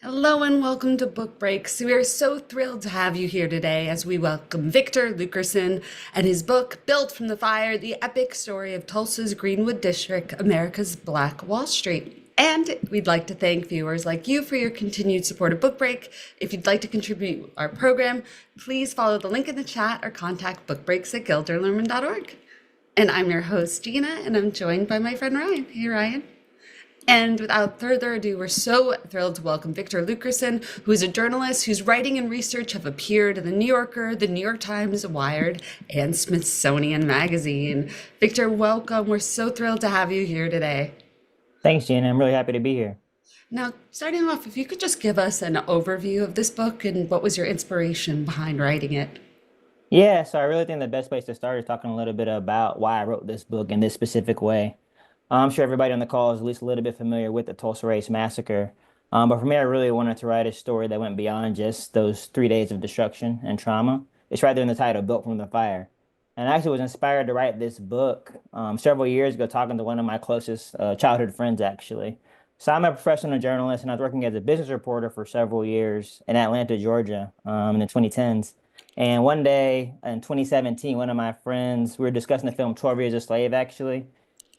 Hello and welcome to Book Breaks. We are so thrilled to have you here today as we welcome Victor Luckerson and his book, Built from the Fire, the epic story of Tulsa's Greenwood District, America's Black Wall Street. And we'd like to thank viewers like you for your continued support of Book Break. If you'd like to contribute our program, please follow the link in the chat or contact bookbreaks@gilderlerman.org. And I'm your host, Gina, and I'm joined by my friend Ryan. Hey, Ryan. And without further ado, we're so thrilled to welcome Victor Luckerson, who is a journalist whose writing and research have appeared in The New Yorker, The New York Times, Wired, and Smithsonian Magazine. Victor, welcome. We're so thrilled to have you here today. Thanks, Gina. I'm really happy to be here. Now, starting off, if you could just give us an overview of this book and what was your inspiration behind writing it? Yeah, so I really think the best place to start is talking a little bit about why I wrote this book in this specific way. I'm sure everybody on the call is at least a little bit familiar with the Tulsa Race Massacre. But for me, I really wanted to write a story that went beyond just those 3 days of destruction and trauma. It's right there in the title, Built from the Fire. And I actually was inspired to write this book several years ago, talking to one of my closest childhood friends, actually. So I'm a professional journalist, and I was working as a business reporter for several years in Atlanta, Georgia, in the 2010s. And one day in 2017, one of my friends, we were discussing the film 12 Years a Slave, actually.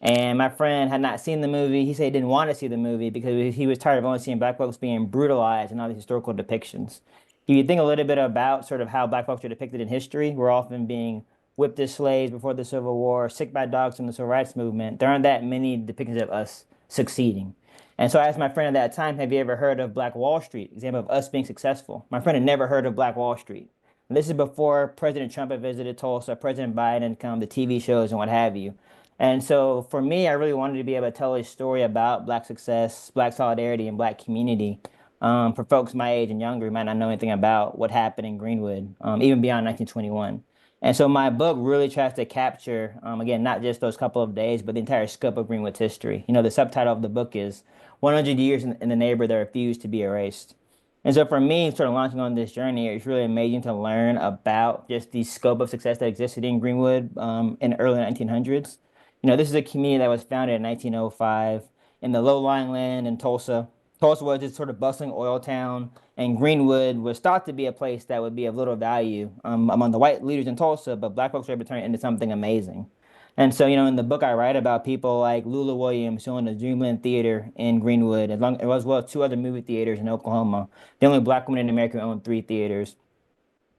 And my friend had not seen the movie. He said he didn't want to see the movie because he was tired of only seeing black folks being brutalized in all these historical depictions. If you think a little bit about sort of how black folks are depicted in history, we're often being whipped as slaves before the Civil War, sick by dogs in the Civil Rights Movement. There aren't that many depictions of us succeeding. And so I asked my friend at that time, have you ever heard of Black Wall Street? Example of us being successful. My friend had never heard of Black Wall Street. And this is before President Trump had visited Tulsa, President Biden, come the TV shows and what have you. And so for me, I really wanted to be able to tell a story about Black success, Black solidarity, and Black community. For folks my age and younger who might not know anything about what happened in Greenwood, even beyond 1921. And so my book really tries to capture, again, not just those couple of days, but the entire scope of Greenwood's history. You know, the subtitle of the book is 100 Years in the Neighborhood That Refused to Be Erased. And so for me, sort of launching on this journey, it's really amazing to learn about just the scope of success that existed in Greenwood in the early 1900s. You know, this is a community that was founded in 1905 in the low-lying land in Tulsa. Tulsa was this sort of bustling oil town, and Greenwood was thought to be a place that would be of little value among the white leaders in Tulsa, but black folks were able to turn it into something amazing. And so, you know, in the book, I write about people like Lula Williams, who owned the Dreamland Theater in Greenwood, as well as two other movie theaters in Oklahoma. The only black woman in America who owned three theaters.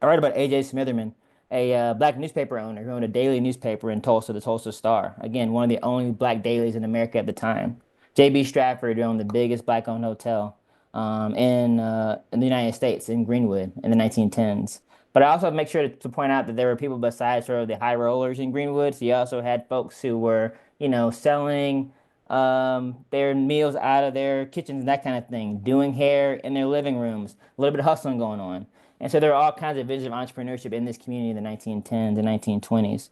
I write about A.J. Smitherman, a black newspaper owner who owned a daily newspaper in Tulsa, the Tulsa Star. Again, one of the only black dailies in America at the time. J.B. Stratford, who owned the biggest black-owned hotel in the United States, in Greenwood, in the 1910s. But I also make sure to point out that there were people besides sort of the high rollers in Greenwood. So you also had folks who were, you know, selling their meals out of their kitchens, that kind of thing, doing hair in their living rooms, a little bit of hustling going on. And so there are all kinds of visions of entrepreneurship in this community in the 1910s and 1920s.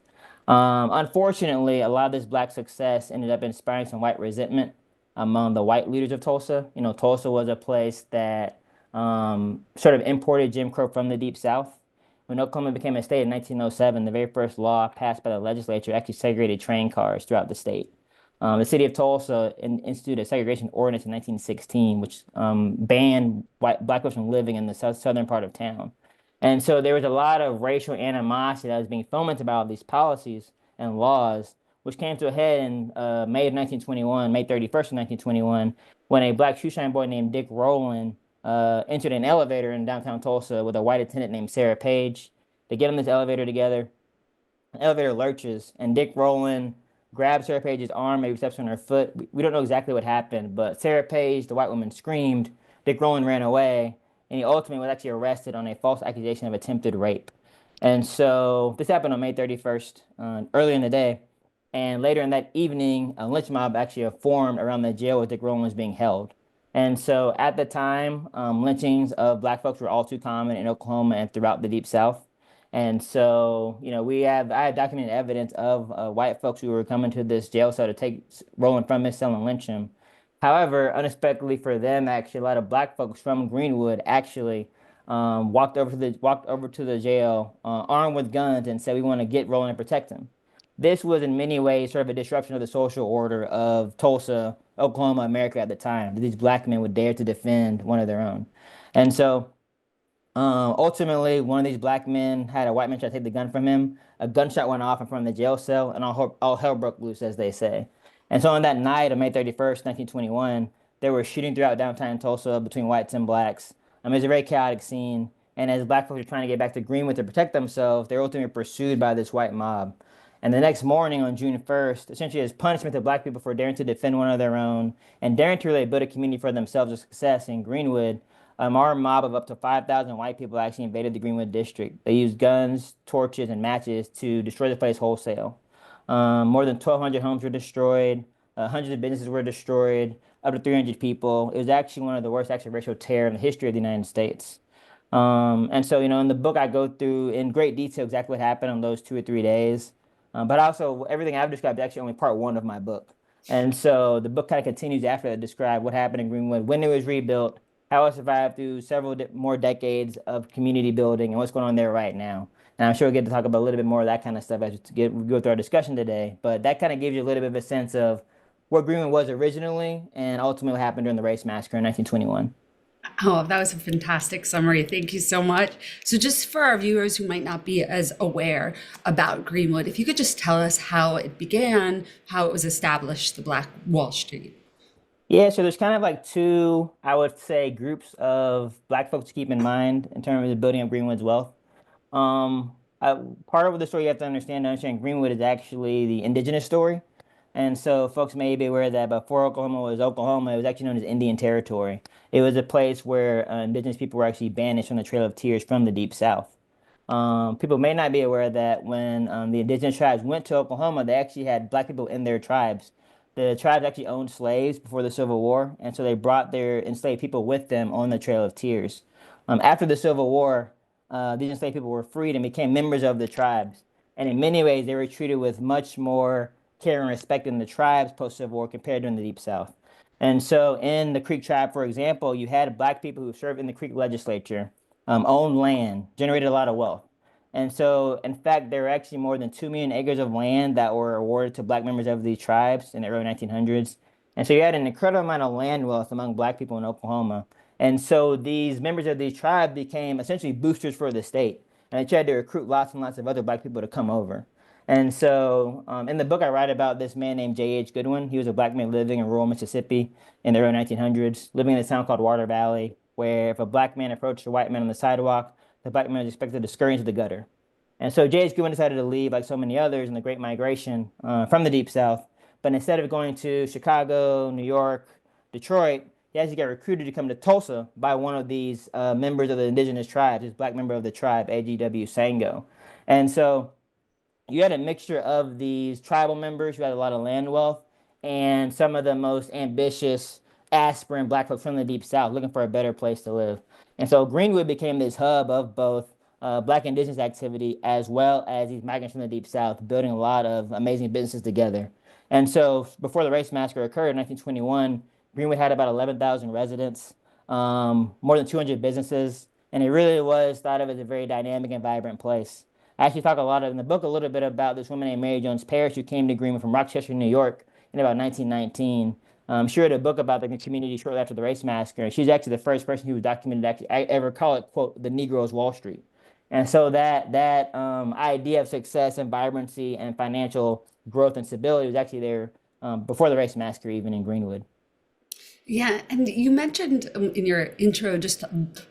Unfortunately, a lot of this black success ended up inspiring some white resentment among the white leaders of Tulsa. You know, Tulsa was a place that sort of imported Jim Crow from the Deep South. When Oklahoma became a state in 1907, the very first law passed by the legislature actually segregated train cars throughout the state. The city of Tulsa instituted a segregation ordinance in 1916, which banned black folks from living in the southern part of town. And so there was a lot of racial animosity that was being fomented by all these policies and laws, which came to a head in May of 1921, May 31st of 1921, when a black shoeshine boy named Dick Rowland entered an elevator in downtown Tulsa with a white attendant named Sarah Page. They get on this elevator together. The elevator lurches, and Dick Rowland grabs Sarah Page's arm, maybe steps on her foot. We don't know exactly what happened, but Sarah Page, the white woman, screamed. Dick Rowland ran away, and he ultimately was actually arrested on a false accusation of attempted rape. And so this happened on May 31st, early in the day. And later in that evening, a lynch mob actually formed around the jail where Dick Rowland was being held. And so at the time, lynchings of black folks were all too common in Oklahoma and throughout the Deep South. And so, you know, I have documented evidence of white folks who were coming to this jail cell to take Rowland from his cell and lynch him. However, unexpectedly for them, actually, a lot of black folks from Greenwood actually walked over to the jail armed with guns and said, "We want to get Rowland and protect him." This was in many ways sort of a disruption of the social order of Tulsa Oklahoma, America at the time. These black men would dare to defend one of their own. And so ultimately, one of these black men had a white man try to take the gun from him. A gunshot went off in front of the jail cell, and all hell broke loose, as they say. And so on that night of May 31st, 1921, they were shooting throughout downtown Tulsa between whites and blacks. It was a very chaotic scene. And as black folks were trying to get back to Greenwood to protect themselves, they were ultimately pursued by this white mob. And the next morning on June 1st, essentially as punishment to black people for daring to defend one of their own and daring to really build a community for themselves of success in Greenwood, our mob of up to 5,000 white people actually invaded the Greenwood district. They used guns, torches, and matches to destroy the place wholesale. More than 1,200 homes were destroyed. Hundreds of businesses were destroyed. Up to 300 people. It was actually one of the worst acts of racial terror in the history of the United States. And so, in the book, I go through in great detail exactly what happened on those 2 or 3 days. But also, everything I've described is actually only part one of my book. And so the book kind of continues after to describe what happened in Greenwood, when it was rebuilt, how it survived through several more decades of community building, and what's going on there right now. And I'm sure we'll get to talk about a little bit more of that kind of stuff as we go through our discussion today. But that kind of gives you a little bit of a sense of what Greenwood was originally and ultimately what happened during the race massacre in 1921. Oh, that was a fantastic summary. Thank you so much. So, just for our viewers who might not be as aware about Greenwood, if you could just tell us how it began, how it was established, the Black Wall Street. Yeah, so there's kind of like two, I would say, groups of black folks to keep in mind in terms of building up Greenwood's wealth. Um, Part of the story you have to understand Greenwood is actually the indigenous story. And so folks may be aware that before Oklahoma was Oklahoma, it was actually known as Indian Territory. It was a place where indigenous people were actually banished from the Trail of Tears from the Deep South. People may not be aware that when the indigenous tribes went to Oklahoma, they actually had black people in their tribes. The tribes actually owned slaves before the Civil War, and so they brought their enslaved people with them on the Trail of Tears. After the Civil War, these enslaved people were freed and became members of the tribes. And in many ways, they were treated with much more care and respect in the tribes post-Civil War compared to in the Deep South. And so in the Creek tribe, for example, you had black people who served in the Creek legislature, owned land, generated a lot of wealth. And so, in fact, there were actually more than 2 million acres of land that were awarded to black members of these tribes in the early 1900s. And so you had an incredible amount of land wealth among black people in Oklahoma. And so these members of these tribes became essentially boosters for the state. And they tried to recruit lots and lots of other black people to come over. And so in the book, I write about this man named J.H. Goodwin. He was a black man living in rural Mississippi in the early 1900s, living in a town called Water Valley, where if a black man approached a white man on the sidewalk, the black man was expected to scurry into the gutter. And so J.H. Goodwin decided to leave, like so many others, in the Great Migration from the Deep South. But instead of going to Chicago, New York, Detroit, he actually got recruited to come to Tulsa by one of these members of the indigenous tribes, this black member of the tribe, A.G.W. Sango. And so you had a mixture of these tribal members who had a lot of land wealth and some of the most ambitious, aspirant black folks from the Deep South looking for a better place to live. And so Greenwood became this hub of both black indigenous activity as well as these migrants from the Deep South, building a lot of amazing businesses together. And so before the race massacre occurred in 1921, Greenwood had about 11,000 residents, more than 200 businesses, and it really was thought of as a very dynamic and vibrant place. I actually talk a lot in the book a little bit about this woman named Mary Jones Parrish who came to Greenwood from Rochester, New York in about 1919. She wrote a book about the community shortly after the race massacre. She's actually the first person who was documented actually I ever call it, quote, the Negro's Wall Street. And so that idea of success and vibrancy and financial growth and stability was actually there before the race massacre, even in Greenwood. Yeah, and you mentioned in your intro just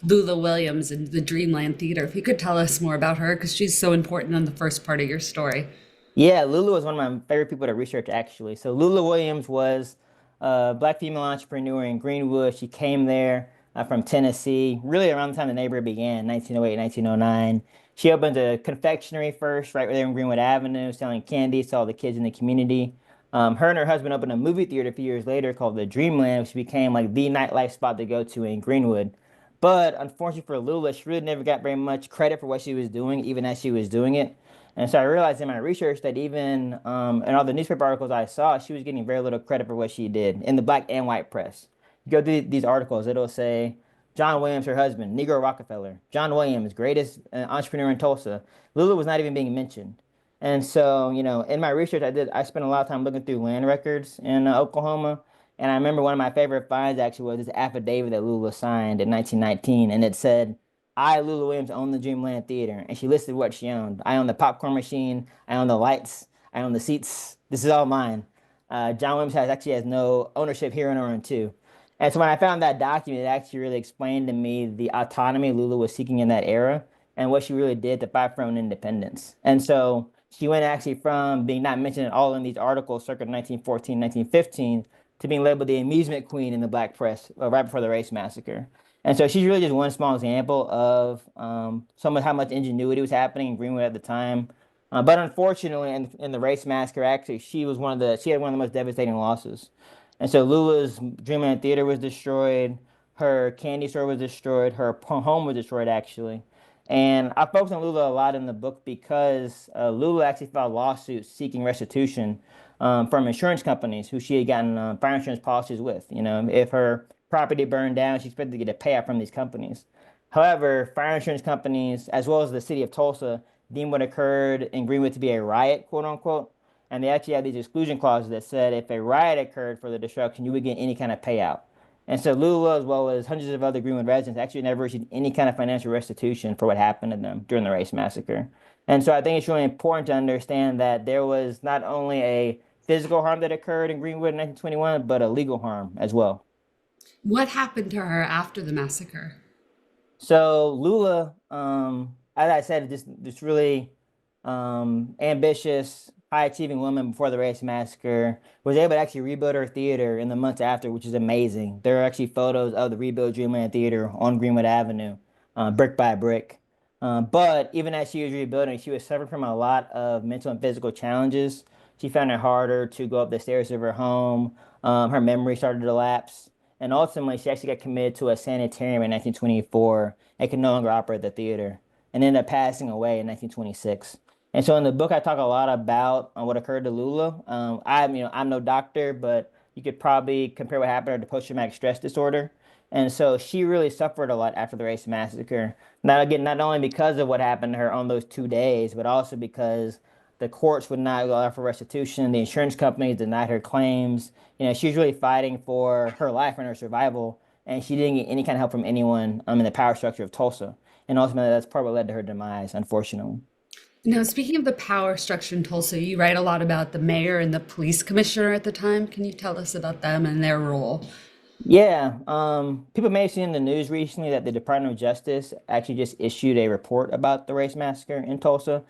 Lula Williams and the Dreamland Theater. If you could tell us more about her, because she's so important in the first part of your story. Yeah, Lulu was one of my favorite people to research, actually. So Lula Williams was a black female entrepreneur in Greenwood. She came there from Tennessee, really around the time the neighborhood began, 1908, 1909. She opened a confectionery first, right there in Greenwood Avenue, selling candy to all the kids in the community. Her and her husband opened a movie theater a few years later called the Dreamland, which became like the nightlife spot to go to in Greenwood. But unfortunately for Lula, she really never got very much credit for what she was doing, even as she was doing it. And so I realized in my research that even in all the newspaper articles I saw, she was getting very little credit for what she did in the black and white press. You go through these articles, it'll say John Williams, her husband, Negro Rockefeller, John Williams, greatest entrepreneur in Tulsa. Lula was not even being mentioned. And so, in my research I spent a lot of time looking through land records in Oklahoma. And I remember one of my favorite finds actually was this affidavit that Lula signed in 1919, and it said, "I, Lula Williams, own the Dreamland Theater," and she listed what she owned. I own the popcorn machine. I own the lights. I own the seats. This is all mine. John Williams has no ownership here in Orange too. And so when I found that document, it actually really explained to me the autonomy Lula was seeking in that era and what she really did to fight for her own independence. And so she went actually from being not mentioned at all in these articles circa 1914, 1915 to being labeled the amusement queen in the black press right before the race massacre. And so she's really just one small example of some of how much ingenuity was happening in Greenwood at the time. But unfortunately, in the race massacre, actually, she had one of the most devastating losses. And so Lula's Dreamland Theater was destroyed. Her candy store was destroyed. Her home was destroyed, actually. And I focus on Lula a lot in the book because Lula actually filed lawsuits seeking restitution from insurance companies who she had gotten fire insurance policies with. You know, if her property burned down, she expected to get a payout from these companies. However, fire insurance companies, as well as the city of Tulsa, deemed what occurred in Greenwood to be a riot, quote unquote. And they actually had these exclusion clauses that said if a riot occurred for the destruction, you would get any kind of payout. And so Lula, as well as hundreds of other Greenwood residents, actually never received any kind of financial restitution for what happened to them during the race massacre. And so I think it's really important to understand that there was not only a physical harm that occurred in Greenwood in 1921, but a legal harm as well. What happened to her after the massacre? So Lula, as I said, just really ambitious, high achieving woman before the race massacre, was able to actually rebuild her theater in the months after, which is amazing. There are actually photos of the rebuilt Dreamland Theater on Greenwood Avenue, brick by brick. But even as she was rebuilding, she was suffering from a lot of mental and physical challenges. She found it harder to go up the stairs of her home. Her memory started to lapse. And ultimately, she actually got committed to a sanitarium in 1924 and could no longer operate the theater and ended up passing away in 1926. And so in the book, I talk a lot about what occurred to Lula. I'm no doctor, but you could probably compare what happened to her to post-traumatic stress disorder. And so she really suffered a lot after the race massacre. Not only because of what happened to her on those 2 days, but also because the courts would not allow for restitution. The insurance companies denied her claims. You know, she was really fighting for her life and her survival, and she didn't get any kind of help from anyone in the power structure of Tulsa. And ultimately, that's part of what led to her demise, unfortunately. Now, speaking of the power structure in Tulsa, you write a lot about the mayor and the police commissioner at the time. Can you tell us about them and their role? Yeah, people may have seen in the news recently that the Department of Justice actually just issued a report about the race massacre in Tulsa.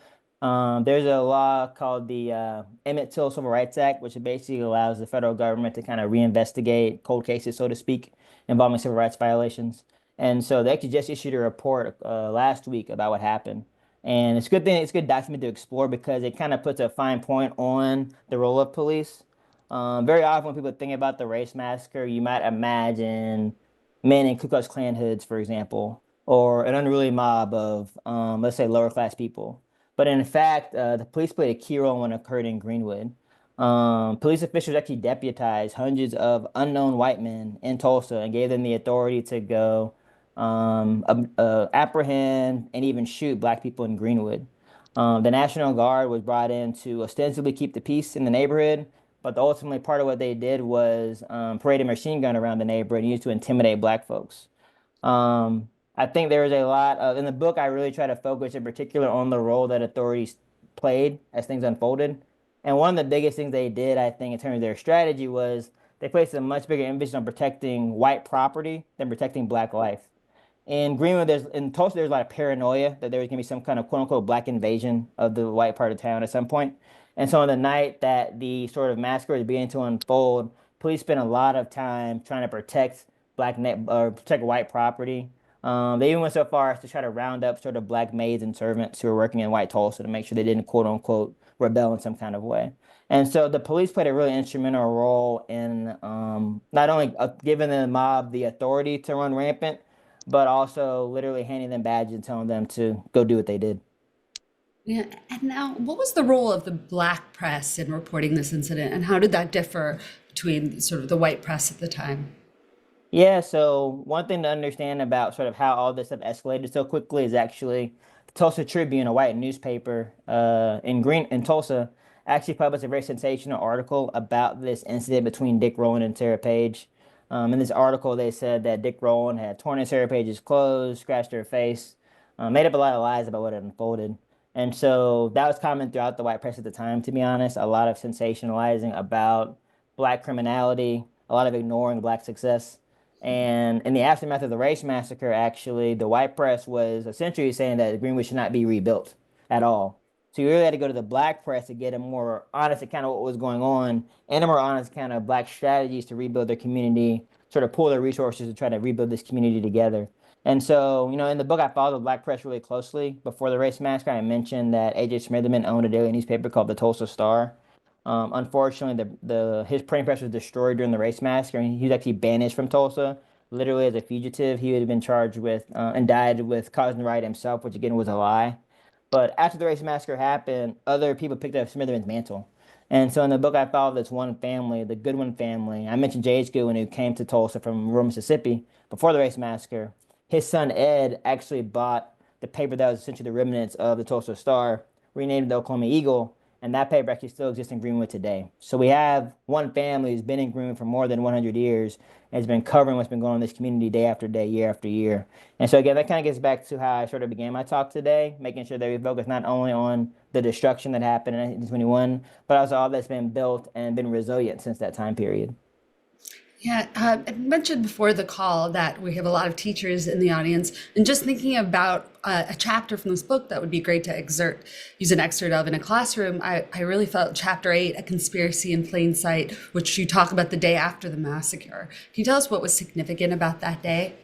There's a law called the Emmett Till Civil Rights Act, which basically allows the federal government to kind of reinvestigate cold cases, so to speak, involving civil rights violations. And so they actually just issued a report last week about what happened. And it's a good thing, it's a good document to explore because it kind of puts a fine point on the role of police. Very often when people think about the race massacre, you might imagine men in Ku Klux Klan hoods, for example, or an unruly mob of, let's say, lower class people. But in fact, the police played a key role when it occurred in Greenwood. Police officials actually deputized hundreds of unknown white men in Tulsa and gave them the authority to go apprehend and even shoot black people in Greenwood. The National Guard was brought in to ostensibly keep the peace in the neighborhood, but ultimately part of what they did was parade a machine gun around the neighborhood and used to intimidate black folks. I think there is a lot of, in the book, I really try to focus in particular on the role that authorities played as things unfolded. And one of the biggest things they did, I think, in terms of their strategy was they placed a much bigger emphasis on protecting white property than protecting black life. In Tulsa, there's a lot of paranoia that there was gonna be some kind of quote unquote black invasion of the white part of town at some point. And so on the night that the sort of massacre is beginning to unfold, police spent a lot of time trying to protect or protect white property. They even went so far as to try to round up sort of black maids and servants who were working in White Tulsa to make sure they didn't quote unquote rebel in some kind of way. And so the police played a really instrumental role in not only giving the mob the authority to run rampant, but also literally handing them badges and telling them to go do what they did. Yeah, and now, what was the role of the black press in reporting this incident, and how did that differ between sort of the white press at the time? Yeah, so one thing to understand about sort of how all this stuff escalated so quickly is actually the Tulsa Tribune, a white newspaper in Tulsa, actually published a very sensational article about this incident between Dick Rowland and Sarah Page. In this article, they said that Dick Rowland had torn Sarah Page's clothes, scratched her face, made up a lot of lies about what had unfolded. And so that was common throughout the white press at the time, to be honest. A lot of sensationalizing about black criminality, a lot of ignoring black success. And in the aftermath of the race massacre, actually, the white press was essentially saying that Greenwood should not be rebuilt at all. So you really had to go to the black press to get a more honest account of what was going on and a more honest account of black strategies to rebuild their community, sort of pool their resources to try to rebuild this community together. And so, in the book, I followed the black press really closely. Before the race massacre, I mentioned that A.J. Smitherman owned a daily newspaper called the Tulsa Star. Unfortunately, the his printing press was destroyed during the race massacre, and he was actually banished from Tulsa, literally as a fugitive. He would have been charged with and died with causing the riot himself, which again was a lie. But after the race massacre happened, other people picked up Smitherman's mantle. And so in the book, I followed this one family, the Goodwin family. I mentioned J.H. Goodwin, who came to Tulsa from rural Mississippi before the race massacre. His son Ed actually bought the paper that was essentially the remnants of the Tulsa Star, renamed the Oklahoma Eagle, and that paper actually still exists in Greenwood today. So we have one family who's been in Greenwood for more than 100 years and has been covering what's been going on in this community day after day, year after year. And so again, that kind of gets back to how I sort of began my talk today, making sure that we focus not only on the destruction that happened in 1921, but also all that's been built and been resilient since that time period. Yeah, I mentioned before the call that we have a lot of teachers in the audience, and just thinking about a chapter from this book that would be great to use an excerpt of in a classroom. I really felt chapter 8, A Conspiracy in Plain Sight, which you talk about the day after the massacre. Can you tell us what was significant about that day?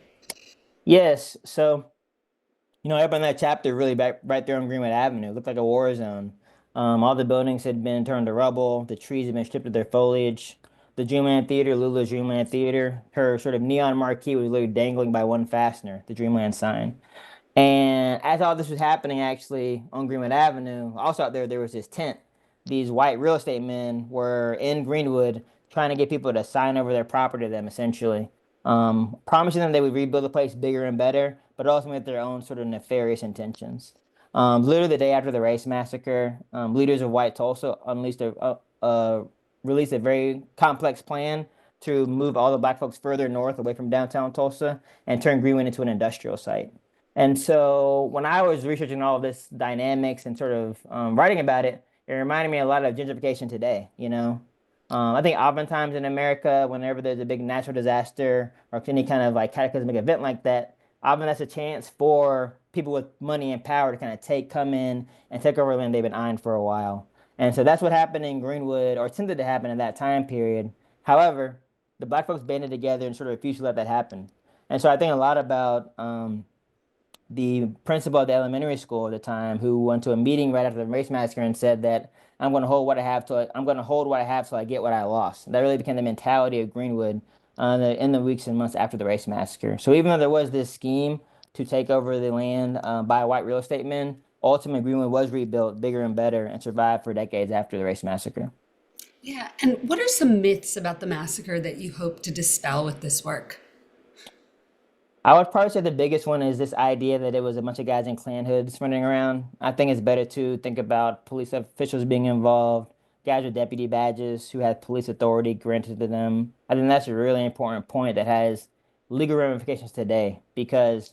Yes. So, up in that chapter, really back right there on Greenwood Avenue, it looked like a war zone. All the buildings had been turned to rubble. The trees had been stripped of their foliage. The Dreamland Theater, Lula's Dreamland Theater, her sort of neon marquee was literally dangling by one fastener, the Dreamland sign. And as all this was happening, actually, on Greenwood Avenue, also out there was this tent. These white real estate men were in Greenwood trying to get people to sign over their property to them, essentially, promising them they would rebuild the place bigger and better, but also with their own sort of nefarious intentions. Literally the day after the race massacre, leaders of White Tulsa released a very complex plan to move all the black folks further north away from downtown Tulsa and turn Greenwood into an industrial site. And so when I was researching all of this dynamics and sort of writing about it, it reminded me a lot of gentrification today. I think oftentimes in America, whenever there's a big natural disaster or any kind of like cataclysmic event like that, often that's a chance for people with money and power to kind of come in and take over land they've been eyeing for a while. And so that's what happened in Greenwood, or attempted to happen in that time period. However, the black folks banded together and sort of refused to let that happen. And so I think a lot about the principal of the elementary school at the time, who went to a meeting right after the race massacre and said that I'm going to hold what I have till I get what I lost. And that really became the mentality of Greenwood in the weeks and months after the race massacre. So even though there was this scheme to take over the land by white real estate men, ultimately Greenwood was rebuilt bigger and better and survived for decades after the race massacre. Yeah, and what are some myths about the massacre that you hope to dispel with this work? I would probably say the biggest one is this idea that it was a bunch of guys in Klan hoods running around. I think it's better to think about police officials being involved, guys with deputy badges who had police authority granted to them. I think that's a really important point that has legal ramifications today because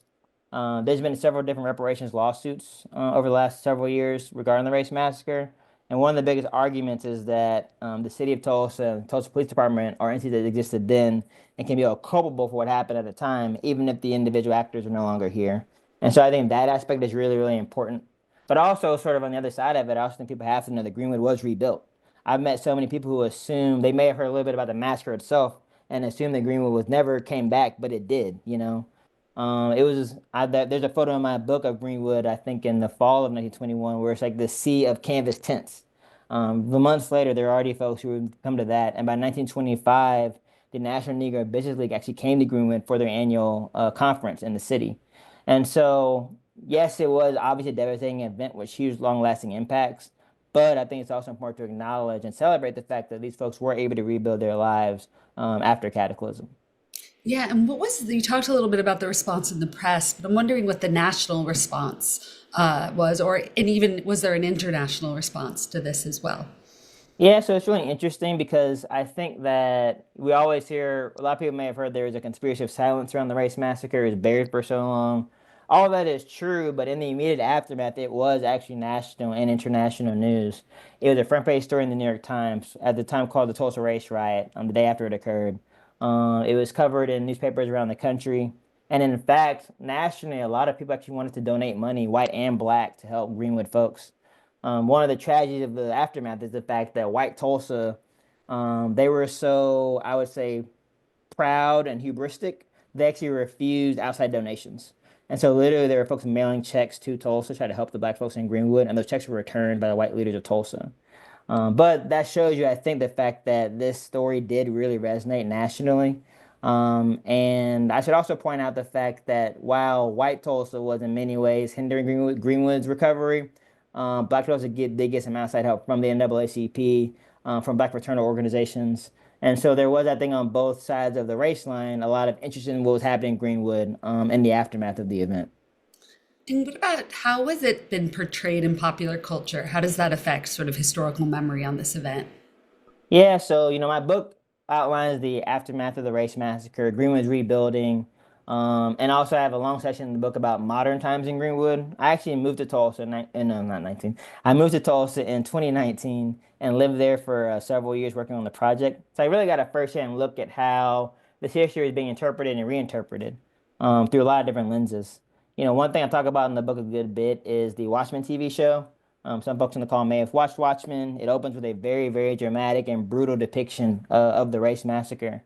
there's been several different reparations lawsuits over the last several years regarding the race massacre. And one of the biggest arguments is that the city of Tulsa and the Tulsa Police Department are entities that existed then and can be held culpable for what happened at the time, even if the individual actors are no longer here. And so I think that aspect is really, really important. But also, sort of on the other side of it, I also think people have to know that Greenwood was rebuilt. I've met so many people who assume they may have heard a little bit about the massacre itself and assume that Greenwood was never came back, but it did. There's a photo in my book of Greenwood, I think in the fall of 1921, where it's like the sea of canvas tents. The months later, there are already folks who would come to that. And by 1925, the National Negro Business League actually came to Greenwood for their annual conference in the city. And so, yes, it was obviously a devastating event with huge, long-lasting impacts. But I think it's also important to acknowledge and celebrate the fact that these folks were able to rebuild their lives after cataclysm. Yeah, and you talked a little bit about the response in the press, but I'm wondering what the national response was, and even was there an international response to this as well? Yeah, so it's really interesting because I think that we always hear a lot of people may have heard there is a conspiracy of silence around the race massacre. It was buried for so long. All that is true, but in the immediate aftermath, it was actually national and international news. It was a front page story in the New York Times at the time called the Tulsa Race Riot, the day after it occurred. It was covered in newspapers around the country. And in fact, nationally, a lot of people actually wanted to donate money, white and black, to help Greenwood folks. One of the tragedies of the aftermath is the fact that white Tulsa, they were so, I would say, proud and hubristic, they actually refused outside donations. And so literally there were folks mailing checks to Tulsa to try to help the black folks in Greenwood, and those checks were returned by the white leaders of Tulsa. But that shows you, I think, the fact that this story did really resonate nationally. And I should also point out the fact that while white Tulsa was in many ways hindering Greenwood's recovery, black Tulsa did get some outside help from the NAACP, from black fraternal organizations. And so there was, I think, on both sides of the race line, a lot of interest in what was happening in Greenwood, in the aftermath of the event. And what about how has it been portrayed in popular culture? How does that affect sort of historical memory on this event? Yeah, so my book outlines the aftermath of the race massacre, Greenwood's rebuilding, and also I have a long section in the book about modern times in Greenwood. I actually moved to Tulsa, no, not 19. I moved to Tulsa in 2019 and lived there for several years working on the project. So I really got a firsthand look at how this history is being interpreted and reinterpreted through a lot of different lenses. One thing I talk about in the book a good bit is the Watchmen TV show. Some folks on the call may have watched Watchmen. It opens with a very, very dramatic and brutal depiction of the race massacre.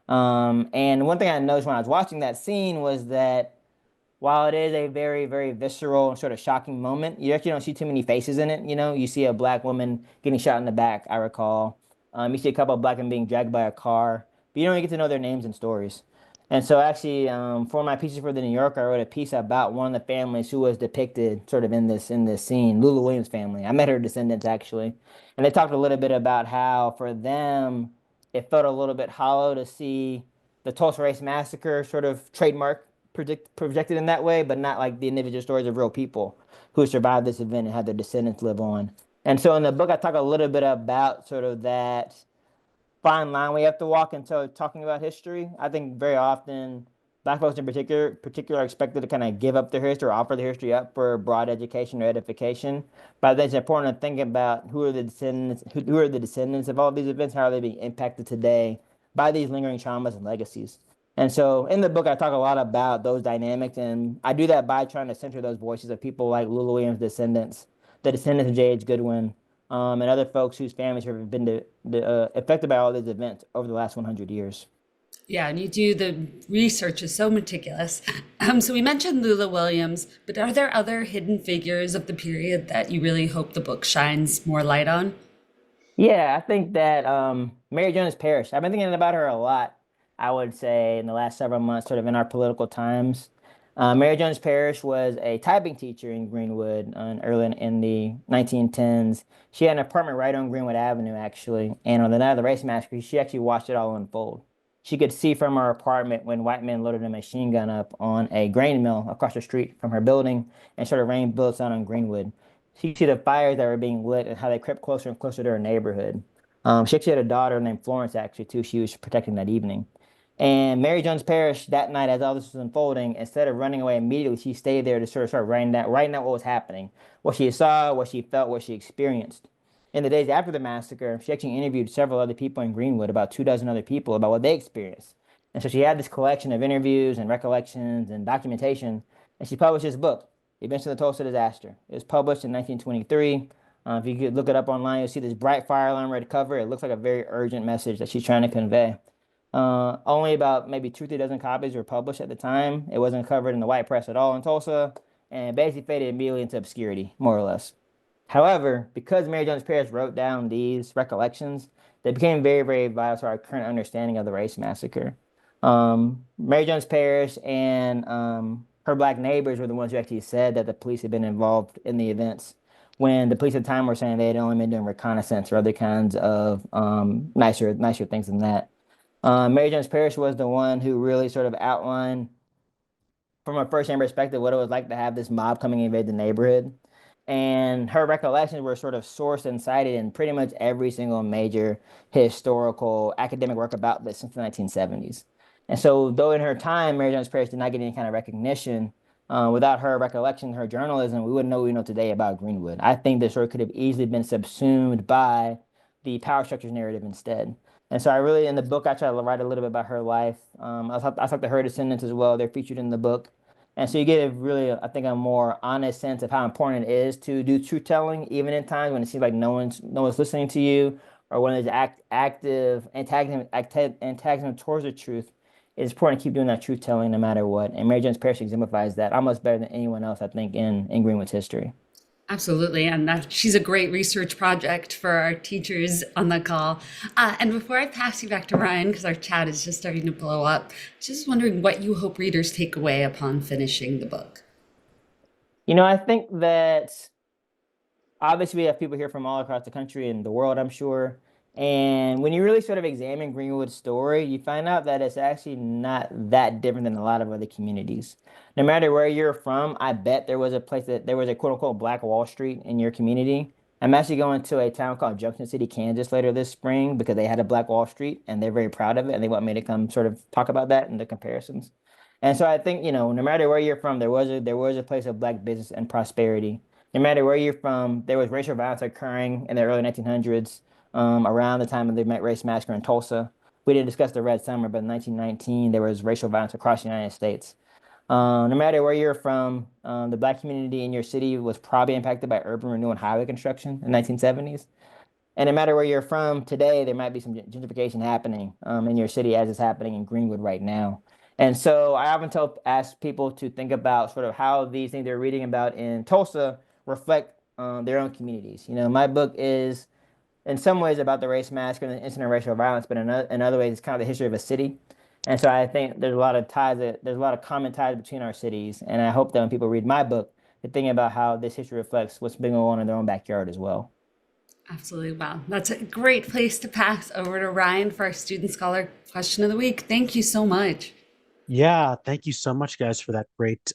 And one thing I noticed when I was watching that scene was that while it is a very, very visceral and sort of shocking moment, you actually don't see too many faces in it. You see a black woman getting shot in the back, I recall. You see a couple of black men being dragged by a car, but you don't really get to know their names and stories. And so, actually, for my pieces for the New Yorker, I wrote a piece about one of the families who was depicted sort of in this scene, Lula Williams' family. I met her descendants actually, and they talked a little bit about how for them it felt a little bit hollow to see the Tulsa Race Massacre sort of trademark projected in that way, but not like the individual stories of real people who survived this event and had their descendants live on. And so in the book, I talk a little bit about sort of that fine line we have to walk into talking about history. I think very often black folks in particular are expected to kind of give up their history or offer their history up for broad education or edification. But I think it's important to think about who are the descendants of all these events, how are they being impacted today by these lingering traumas and legacies. And so in the book, I talk a lot about those dynamics, and I do that by trying to center those voices of people like Lula Williams' descendants, the descendants of J.H. Goodwin, and other folks whose families have been affected by all these events over the last 100 years. Yeah, and you do the research is so meticulous. So we mentioned Lula Williams, but are there other hidden figures of the period that you really hope the book shines more light on? Yeah, I think that Mary Jones Parrish, I've been thinking about her a lot, I would say, in the last several months, sort of in our political times. Mary Jones Parrish was a typing teacher in Greenwood early in the 1910s. She had an apartment right on Greenwood Avenue, actually. And on the night of the race massacre, she actually watched it all unfold. She could see from her apartment when white men loaded a machine gun up on a grain mill across the street from her building and started raining bullets down on Greenwood. She see the fires that were being lit and how they crept closer and closer to her neighborhood. She actually had a daughter named Florence, actually, too. She was protecting that evening. And Mary Jones Parrish, that night, as all this was unfolding, instead of running away immediately, she stayed there to sort of start writing out what was happening, what she saw, what she felt, what she experienced. In the days after the massacre, she actually interviewed several other people in Greenwood, about 2 dozen other people, about what they experienced. And so she had this collection of interviews and recollections and documentation, and she published this book, The Events of the Tulsa Disaster. It was published in 1923. If you could look it up online, you'll see this bright fire alarm red cover. It looks like a very urgent message that she's trying to convey. Only about maybe 2, 3 dozen copies were published at the time. It wasn't covered in the white press at all in Tulsa, and it basically faded immediately into obscurity, more or less. However, because Mary Jones Parrish wrote down these recollections, they became very, very vital to our current understanding of the race massacre. Mary Jones Parrish and her black neighbors were the ones who actually said that the police had been involved in the events when the police at the time were saying they had only been doing reconnaissance or other kinds of nicer things than that. Mary Jones Parrish was the one who really sort of outlined from a first-hand perspective what it was like to have this mob coming and invade the neighborhood. And her recollections were sort of sourced and cited in pretty much every single major historical academic work about this since the 1970s. And so, though in her time, Mary Jones Parrish did not get any kind of recognition, without her recollection, her journalism, we wouldn't know what we know today about Greenwood. I think the story could have easily been subsumed by the power structures narrative instead. And so, I really, in the book, I try to write a little bit about her life. I talked to her descendants as well. They're featured in the book. And so you get a really, I think, a more honest sense of how important it is to do truth telling, even in times when it seems like no one's listening to you, or when there's active antagonism towards the truth. It's important to keep doing that truth telling no matter what. And Mary Jones Parrish exemplifies that almost better than anyone else, I think, in Greenwood's history. Absolutely. And she's a great research project for our teachers on the call. And before I pass you back to Ryan, because our chat is just starting to blow up, just wondering what you hope readers take away upon finishing the book. I think that obviously we have people here from all across the country and the world, I'm sure. And when you really sort of examine Greenwood's story, you find out that it's actually not that different than a lot of other communities. No matter where you're from, I bet there was a quote unquote Black Wall Street in your community. I'm actually going to a town called Junction City, Kansas later this spring because they had a Black Wall Street and they're very proud of it and they want me to come sort of talk about that and the comparisons. And so I think, no matter where you're from, there was a place of Black business and prosperity. No matter where you're from, there was racial violence occurring in the early 1900s, around the time of the race massacre in Tulsa. We didn't discuss the Red Summer, but in 1919, there was racial violence across the United States. No matter where you're from, the Black community in your city was probably impacted by urban renewal and highway construction in the 1970s. And no matter where you're from today, there might be some gentrification happening in your city as is happening in Greenwood right now. And so I often ask people to think about sort of how these things they're reading about in Tulsa reflect their own communities. My book is in some ways about the race massacre and the incident of racial violence, but in other ways, it's kind of the history of a city. And so I think there's a lot of common ties between our cities. And I hope that when people read my book, they're thinking about how this history reflects what's been going on in their own backyard as well. Absolutely. Wow. That's a great place to pass over to Ryan for our student scholar question of the week. Thank you so much. Yeah, thank you so much, guys, for that great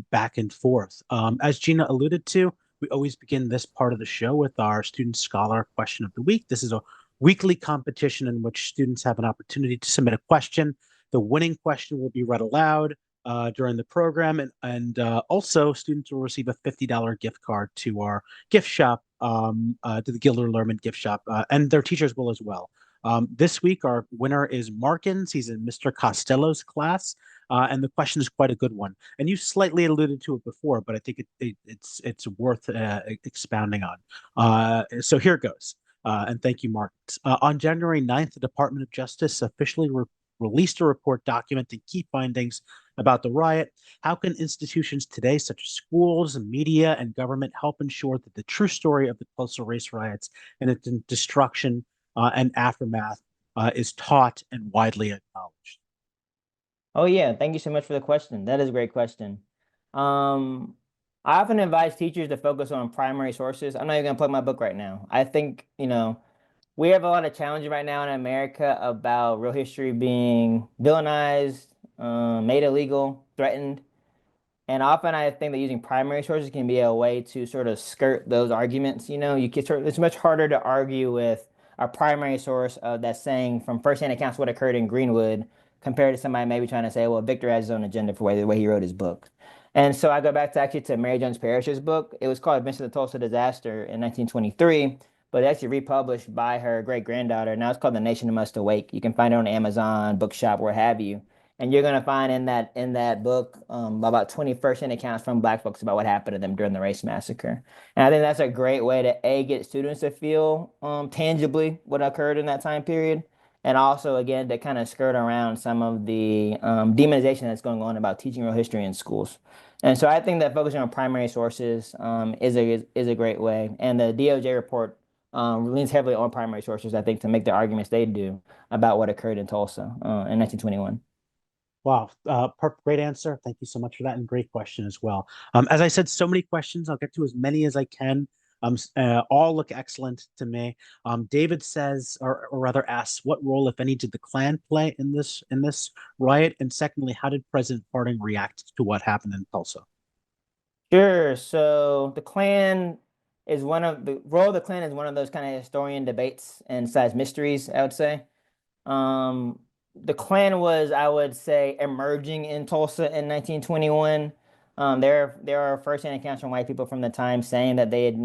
back and forth. As Gina alluded to, we always begin this part of the show with our student scholar question of the week. This is a weekly competition in which students have an opportunity to submit a question. The winning question will be read aloud during the program, and also students will receive a $50 gift card to our gift shop, to the Gilder Lehrman gift shop, and their teachers will as well. This week, our winner is Markins. He's in Mr. Costello's class, and the question is quite a good one. And you slightly alluded to it before, but I think it's worth expounding on. So here it goes. And thank you, Markins. On January 9th, the Department of Justice officially released a report documenting key findings about the riot. How can institutions today, such as schools, media, and government, help ensure that the true story of the Tulsa race riots and its destruction and aftermath is taught and widely acknowledged? Oh yeah, thank you so much for the question. That is a great question. Um, I often advise teachers to focus on primary sources. I'm not even gonna plug my book right now. I think, we have a lot of challenges right now in America about real history being villainized, made illegal, threatened. And often I think that using primary sources can be a way to sort of skirt those arguments. It's much harder to argue with a primary source that's saying from firsthand accounts what occurred in Greenwood compared to somebody maybe trying to say, well, Victor has his own agenda for the way he wrote his book. And so I go back to actually to Mary Jones Parrish's book. It was called Adventures of the Tulsa Disaster in 1923, but it's actually republished by her great granddaughter. Now it's called The Nation Must Awake. You can find it on Amazon, Bookshop, where have you. And you're going to find in that book about 20 first-hand accounts from Black folks about what happened to them during the race massacre. And I think that's a great way to get students to feel tangibly what occurred in that time period, and also again to kind of skirt around some of the demonization that's going on about teaching real history in schools. And so I think that focusing on primary sources is a great way. And the DOJ report leans heavily on primary sources, I think, to make the arguments they do about what occurred in Tulsa in 1921. Wow, perfect, great answer. Thank you so much for that, and great question as well. As I said, so many questions. I'll get to as many as I can. All look excellent to me. David says, or rather asks, what role, if any, did the Klan play in this riot? And secondly, how did President Harding react to what happened in Tulsa? Sure. So the Klan is one of the role of the Klan is one of those kind of historian debates and size mysteries, I would say. Um, the Klan was, I would say, emerging in Tulsa in 1921. There are firsthand accounts from white people from the time saying that they had,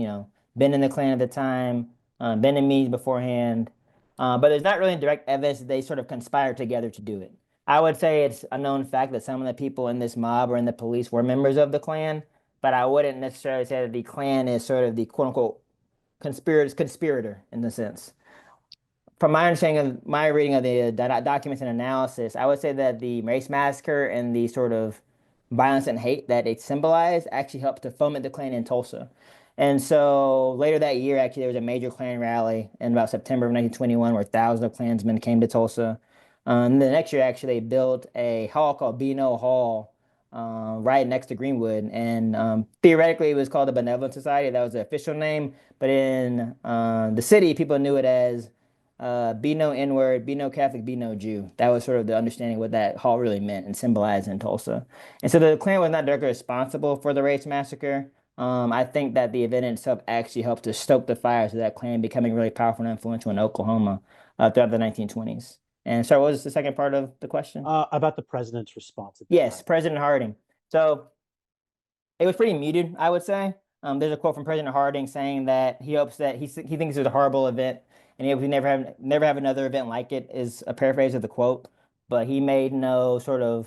been in the Klan at the time, been in meetings beforehand. But there's not really direct evidence that they sort of conspired together to do it. I would say it's a known fact that some of the people in this mob or in the police were members of the Klan, but I wouldn't necessarily say that the Klan is sort of the quote unquote conspirator in the sense. From my understanding of my reading of the documents and analysis, I would say that the race massacre and the sort of violence and hate that it symbolized actually helped to foment the Klan in Tulsa. And so later that year, actually, there was a major Klan rally in about September of 1921 where thousands of Klansmen came to Tulsa. The next year, actually, they built a hall called Beano Hall right next to Greenwood. And theoretically, it was called the Benevolent Society. That was the official name. But in the city, people knew it as be no N-word, be no Catholic, be no Jew. That was sort of the understanding what that hall really meant and symbolized in Tulsa. And so the Klan was not directly responsible for the race massacre. I think that the event itself actually helped to stoke the fires of that Klan becoming really powerful and influential in Oklahoma throughout the 1920s. And so what was the second part of the question? About the president's response at the Yes, time. President Harding. So it was pretty muted, I would say. There's a quote from President Harding saying that he hopes that he thinks it was a horrible event, and he hopes we never have another event like it. Is a paraphrase of the quote, but he made no sort of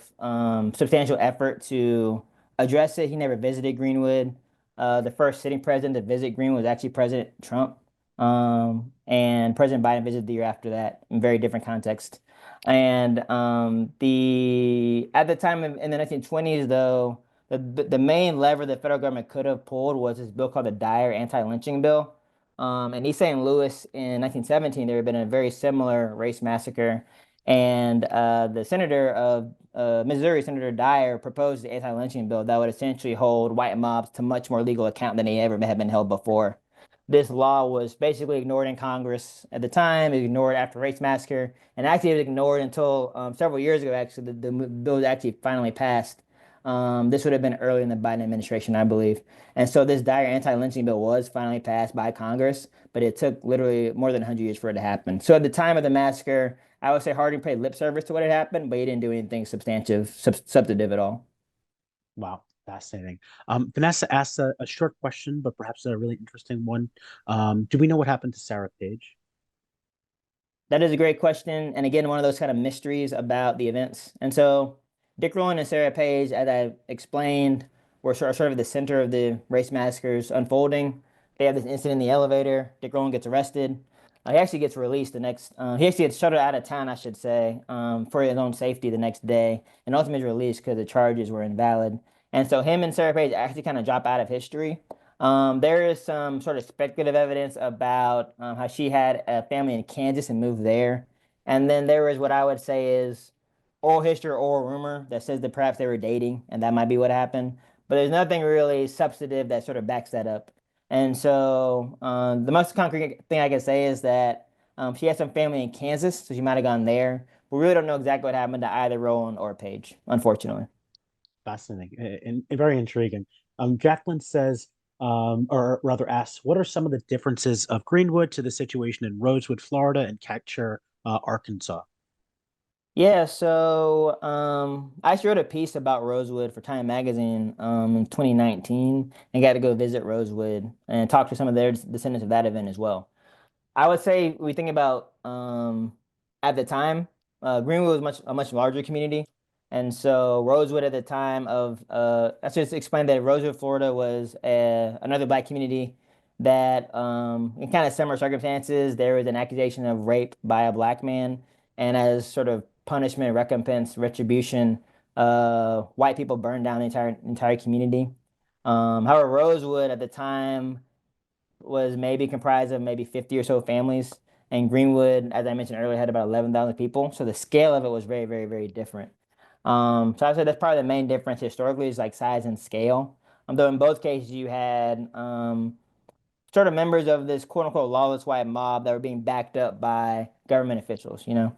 substantial effort to address it. He never visited Greenwood. The first sitting president to visit Greenwood was actually President Trump, and President Biden visited the year after that in very different context. And the at the time in the 1920s, though the main lever the federal government could have pulled was this bill called the Dyer anti-lynching bill. In East St. Louis in 1917, there had been a very similar race massacre, and the senator of Missouri, Senator Dyer, proposed the anti-lynching bill that would essentially hold white mobs to much more legal account than they ever had been held before. This law was basically ignored in Congress at the time, ignored after race massacre, and actually it was ignored until several years ago. Actually, the bill was actually finally passed. This would have been early in the Biden administration, I believe. And so this dire anti-lynching bill was finally passed by Congress, but it took literally more than 100 years for it to happen. So at the time of the massacre, I would say Harding paid lip service to what had happened, but he didn't do anything substantive at all. Wow, fascinating. Vanessa asked a short question, but perhaps a really interesting one. Do we know what happened to Sarah Page? That is a great question. And again, one of those kind of mysteries about the events. And so Dick Rowland and Sarah Page, as I explained, were sort of the center of the race massacres unfolding. They have this incident in the elevator. Dick Rowland gets arrested. He actually gets released the next, he actually gets shuttled out of town, I should say, for his own safety the next day. And ultimately released because the charges were invalid. And so him and Sarah Page actually kind of drop out of history. There is some sort of speculative evidence about how she had a family in Kansas and moved there. And then there is what I would say is oral history or oral rumor that says that perhaps they were dating, and that might be what happened. But there's nothing really substantive that sort of backs that up. And so the most concrete thing I can say is that she had some family in Kansas, so she might have gone there. We really don't know exactly what happened to either Roland or Page, unfortunately. Fascinating and very intriguing. Jacqueline says, or rather asks, what are some of the differences of Greenwood to the situation in Rosewood, Florida, and Catcher, Arkansas? Yeah, so I actually wrote a piece about Rosewood for Time Magazine in 2019 and got to go visit Rosewood and talk to some of their descendants of that event as well. I would say we think about at the time, Greenwood was a much larger community, and so Rosewood at the time of let's just explain that Rosewood, Florida, was another black community that in kind of similar circumstances, there was an accusation of rape by a black man, and as sort of punishment, recompense, retribution, white people burned down the entire community. However, Rosewood at the time was maybe comprised of maybe 50 or so families. And Greenwood, as I mentioned earlier, had about 11,000 people. So the scale of it was very, very, very different. So I'd say that's probably the main difference historically is like size and scale. Though in both cases you had sort of members of this quote unquote lawless white mob that were being backed up by government officials, you know.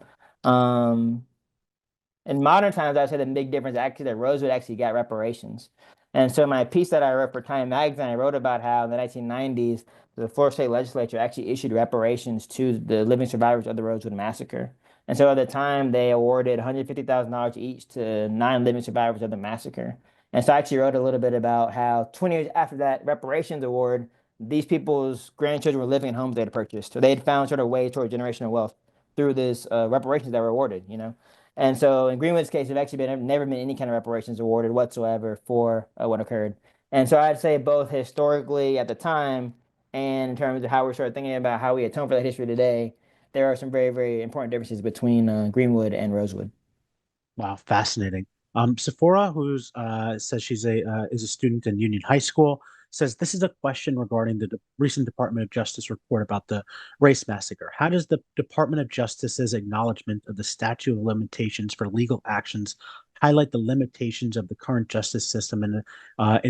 In modern times, I'd say the big difference actually that Rosewood actually got reparations. And so my piece that I wrote for Time Magazine, I wrote about how in the 1990s, the Florida State Legislature actually issued reparations to the living survivors of the Rosewood Massacre. And so at the time, they awarded $150,000 each to 9 living survivors of the massacre. And so I actually wrote a little bit about how 20 years after that reparations award, these people's grandchildren were living in homes they had purchased. So they had found sort of ways toward generational wealth through this reparations that were awarded, you know. And so in Greenwood's case, there have actually never been any kind of reparations awarded whatsoever for what occurred. And so I'd say both historically at the time and in terms of how we start thinking about how we atone for that history today, there are some very, very important differences between Greenwood and Rosewood. Wow, fascinating. Sephora, who's says she's a is a student in Union High School, says this is a question regarding the recent Department of Justice report about the race massacre. How does the Department of Justice's acknowledgement of the statute of limitations for legal actions highlight the limitations of the current justice system in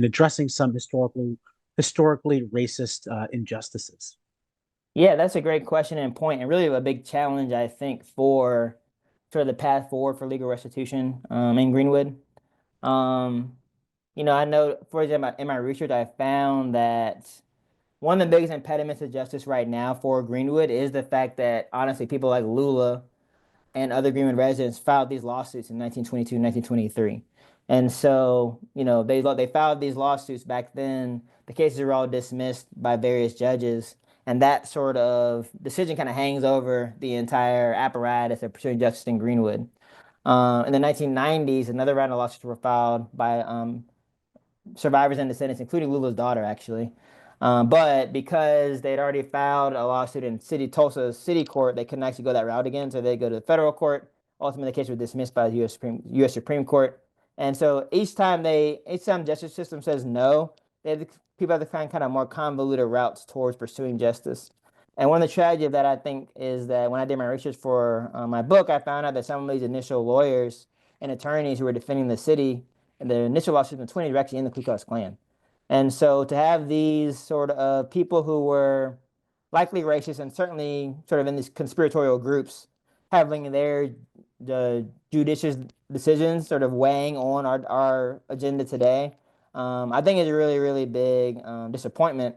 addressing some historically racist injustices? Yeah, that's a great question and point, and really a big challenge, I think, for sort of the path forward for legal restitution in Greenwood. Um, I know, for example, in my research, I found that one of the biggest impediments to justice right now for Greenwood is the fact that honestly, people like Lula and other Greenwood residents filed these lawsuits in 1922, 1923. And so, they filed these lawsuits back then. The cases were all dismissed by various judges. And that sort of decision kind of hangs over the entire apparatus of pursuing justice in Greenwood. In the 1990s, another round of lawsuits were filed by survivors and descendants, including Lula's daughter, actually. But because they'd already filed a lawsuit in Tulsa City Court, they couldn't actually go that route again. So they go to the federal court. Ultimately, the case was dismissed by the U.S. Supreme Court. And so each time justice system says no, people have to find kind of more convoluted routes towards pursuing justice. And one of the tragedies of that, I think, is that when I did my research for my book, I found out that some of these initial lawyers and attorneys who were defending the city and the initial lawsuits in the 20s were actually in the Ku Klux Klan. And so to have these sort of people who were likely racist and certainly sort of in these conspiratorial groups having their judicious decisions sort of weighing on our agenda today, I think is a really, really big disappointment.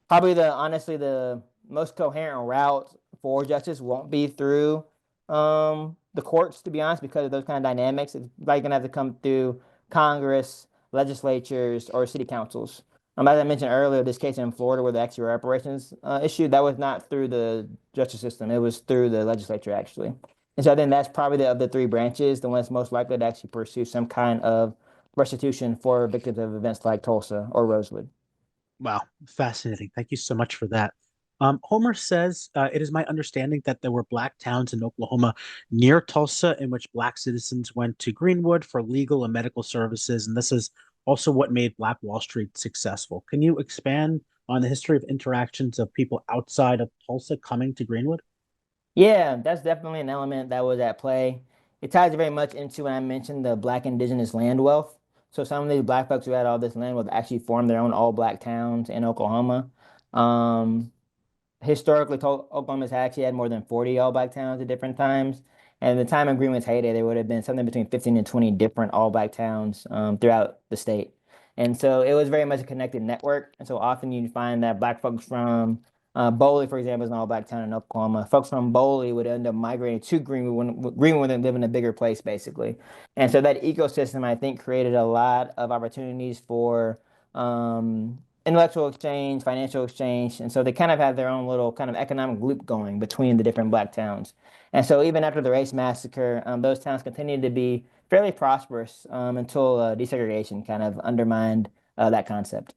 Probably honestly the most coherent route for justice won't be through the courts, to be honest, because of those kind of dynamics. It's probably gonna have to come through Congress, legislatures, or city councils. As I mentioned earlier, this case in Florida where the actual reparations issue, that was not through the justice system. It was through the legislature, actually. And so I think that's probably of the three branches, the one that's most likely to actually pursue some kind of restitution for victims of events like Tulsa or Rosewood. Wow, fascinating. Thank you so much for that. Homer says, it is my understanding that there were black towns in Oklahoma near Tulsa in which black citizens went to Greenwood for legal and medical services, and this is also what made Black Wall Street successful. Can you expand on the history of interactions of people outside of Tulsa coming to Greenwood? Yeah, that's definitely an element that was at play. It ties very much into when I mentioned the black indigenous land wealth. So some of these black folks who had all this land wealth actually formed their own all black towns in Oklahoma. Um, Historically, Oklahoma's actually had more than 40 all black towns at different times. And at the time of Greenwood's heyday, there would have been something between 15 and 20 different all black towns throughout the state. And so it was very much a connected network. And so often you find that black folks from Boley, for example, is an all black town in Oklahoma. Folks from Boley would end up migrating to Greenwood when Greenwood and live in a bigger place, basically. And so that ecosystem, I think, created a lot of opportunities for intellectual exchange, financial exchange. And so they kind of have their own little kind of economic loop going between the different black towns. And so even after the race massacre, those towns continued to be fairly prosperous until desegregation kind of undermined that concept.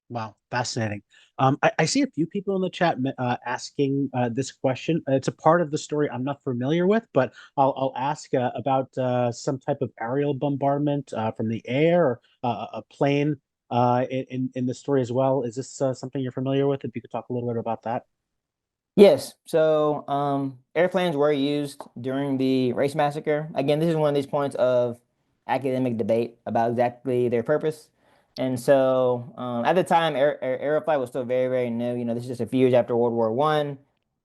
Wow, fascinating. I see a few people in the chat asking this question. It's a part of the story I'm not familiar with, but I'll ask about some type of aerial bombardment from the air or a plane in the story as well. Is this something you're familiar with? If you could talk a little bit about that. Yes, so airplanes were used during the race massacre. Again, this is one of these points of academic debate about exactly their purpose. And so at the time, aeroflight was still very, very new. This is just a few years after World War One,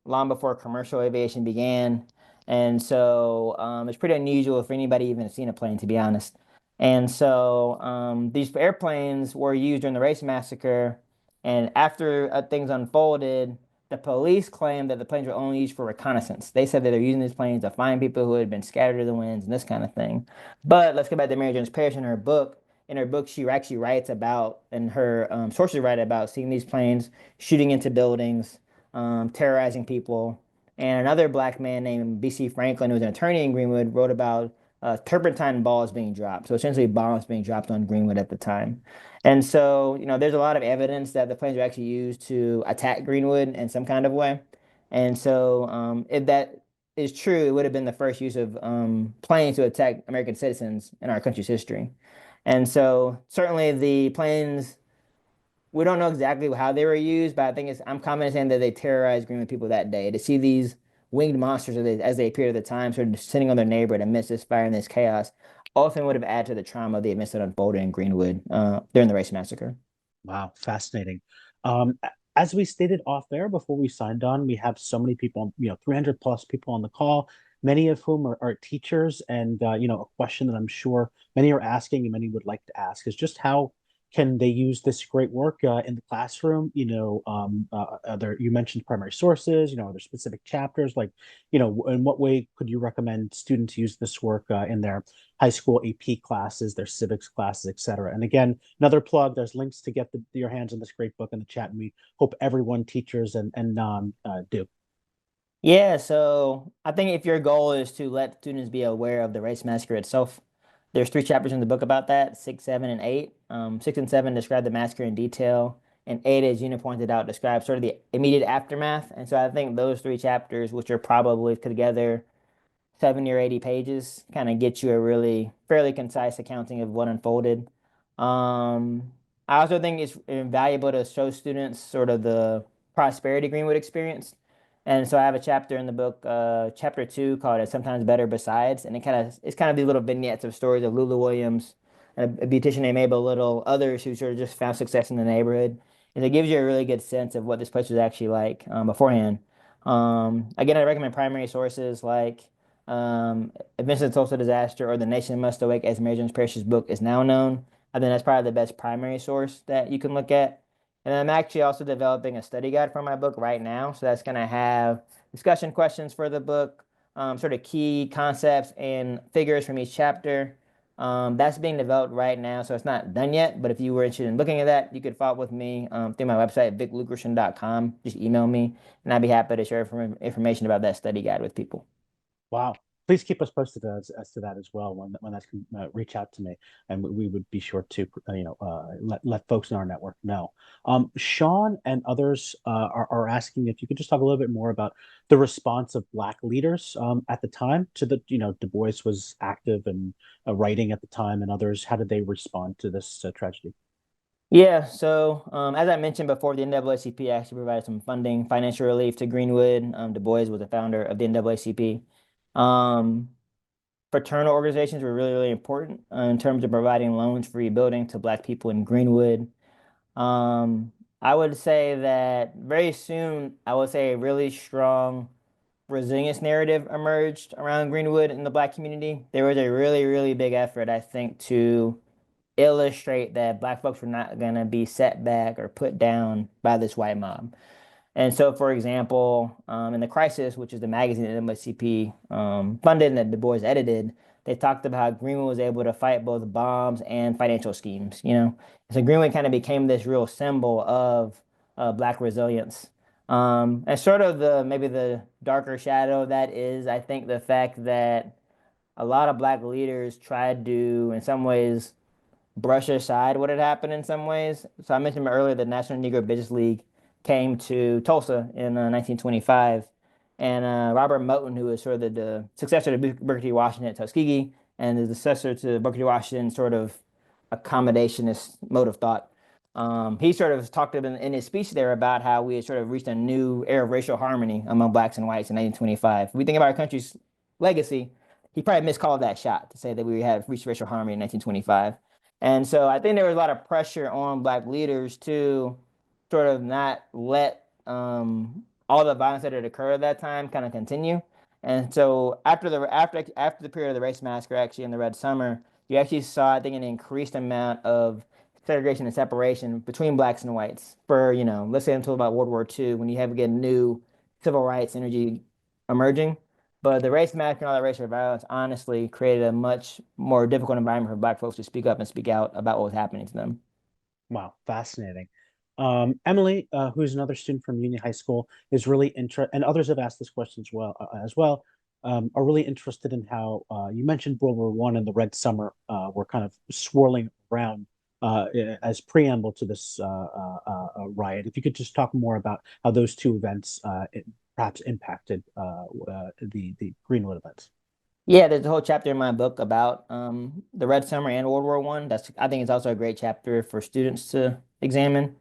long before commercial aviation began. And so it's pretty unusual for anybody even seen a plane, to be honest. And so these airplanes were used during the race massacre. And after things unfolded, the police claimed that the planes were only used for reconnaissance. They said that they're using these planes to find people who had been scattered to the winds and this kind of thing. But let's go back to Mary Jones Parrish in her book. In her book, she actually writes about, and her sources write about seeing these planes shooting into buildings, terrorizing people. And another black man named B.C. Franklin, who was an attorney in Greenwood, wrote about turpentine balls being dropped. So essentially bombs being dropped on Greenwood at the time. And so, there's a lot of evidence that the planes were actually used to attack Greenwood in some kind of way. And so, if that is true, it would have been the first use of planes to attack American citizens in our country's history. And so, certainly the planes, we don't know exactly how they were used, but I think I'm confident saying that they terrorized Greenwood people that day. To see these winged monsters as they appeared at the time, sort of sitting on their neighborhood amidst this fire and this chaos, often would have added to the trauma of the events that unfolded in Greenwood during the race massacre. Wow, fascinating. As we stated off air before we signed on, we have so many people, 300 plus people on the call, many of whom are teachers. And, a question that I'm sure many are asking and many would like to ask is just how can they use this great work in the classroom? You mentioned primary sources, are there specific chapters? Like, in what way could you recommend students use this work in their high school AP classes, their civics classes, et cetera? And again, another plug, there's links to get your hands on this great book in the chat, and we hope everyone, teachers and non, do. Yeah, so I think if your goal is to let students be aware of the race massacre itself, there's three chapters in the book about that, 6, 7, and 8. 6 and 7 describe the massacre in detail, and 8, as Gina pointed out, describes sort of the immediate aftermath. And so I think those three chapters, which are probably together 70 or 80 pages, kind of get you a really fairly concise accounting of what unfolded. I also think it's invaluable to show students sort of the prosperity Greenwood experience. And so I have a chapter in the book, chapter 2, called "It's Sometimes Better Besides," and it's kind of these little vignettes of stories of Lula Williams, a beautician named Mabel Little, others who sort of just found success in the neighborhood, and it gives you a really good sense of what this place was actually like beforehand. Again, I recommend primary sources like Events of the Tulsa Disaster or The Nation Must Awake, as Mary Jones Parrish's book is now known. I think that's probably the best primary source that you can look at. And I'm actually also developing a study guide for my book right now. So that's going to have discussion questions for the book, sort of key concepts and figures from each chapter. That's being developed right now, so it's not done yet. But if you were interested in looking at that, you could follow up with me through my website, vicluckerson.com. Just email me, and I'd be happy to share information about that study guide with people. Wow. Please keep us posted as to that as well when that's reach out to me, and we would be sure to let folks in our network know. Sean and others are asking if you could just talk a little bit more about the response of Black leaders at the time to the Du Bois was active and writing at the time, and others. How did they respond to this tragedy? Yeah, so as I mentioned before, the NAACP actually provided some funding, financial relief to Greenwood. Du Bois was the founder of the NAACP. Um, Fraternal organizations were really, really important in terms of providing loans for rebuilding to Black people in Greenwood. Um, I would say that very soon, I would say a really strong resilience narrative emerged around Greenwood in the Black community. There was a really, really big effort, I think, to illustrate that Black folks were not going to be set back or put down by this white mob. And so, for example, in The Crisis, which is the magazine that NAACP funded and that Du Bois edited, they talked about how Greenwood was able to fight both bombs and financial schemes, So Greenwood kind of became this real symbol of Black resilience. And sort of maybe the darker shadow of that is, I think, the fact that a lot of Black leaders tried to, in some ways, brush aside what had happened in some ways. So I mentioned earlier the National Negro Business League came to Tulsa in 1925, and Robert Moton, who was sort of the successor to Booker T. Washington at Tuskegee, and the successor to Booker T. Washington's sort of accommodationist mode of thought. He sort of talked in his speech there about how we had sort of reached a new era of racial harmony among Blacks and whites in 1925. If we think about our country's legacy, he probably miscalled that shot to say that we had reached racial harmony in 1925. And so I think there was a lot of pressure on Black leaders to sort of not let all the violence that had occurred at that time kind of continue. And so after the period of the race massacre, actually in the Red Summer, you actually saw, I think, an increased amount of segregation and separation between blacks and whites for, let's say until about World War II, when you have again new civil rights energy emerging. But the race massacre and all that racial violence honestly created a much more difficult environment for black folks to speak up and speak out about what was happening to them. Wow, fascinating. Emily, who's another student from Union High School, is really interested, and others have asked this question as well, are really interested in how you mentioned World War One and the Red Summer were kind of swirling around as preamble to this riot. If you could just talk more about how those two events perhaps impacted the Greenwood events. Yeah, there's a whole chapter in my book about the Red Summer and World War One. I think it's also a great chapter for students to examine.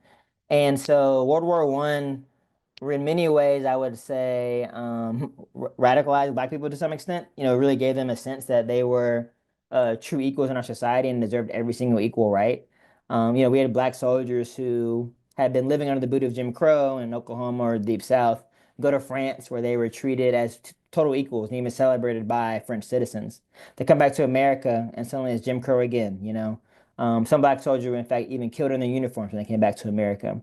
And so World War One, in many ways, I would say radicalized black people to some extent. Really gave them a sense that they were true equals in our society and deserved every single equal right. We had black soldiers who had been living under the boot of Jim Crow in Oklahoma or the Deep South go to France where they were treated as total equals and even celebrated by French citizens. They come back to America and suddenly it's Jim Crow again. Some black soldiers were in fact even killed in their uniforms when they came back to America.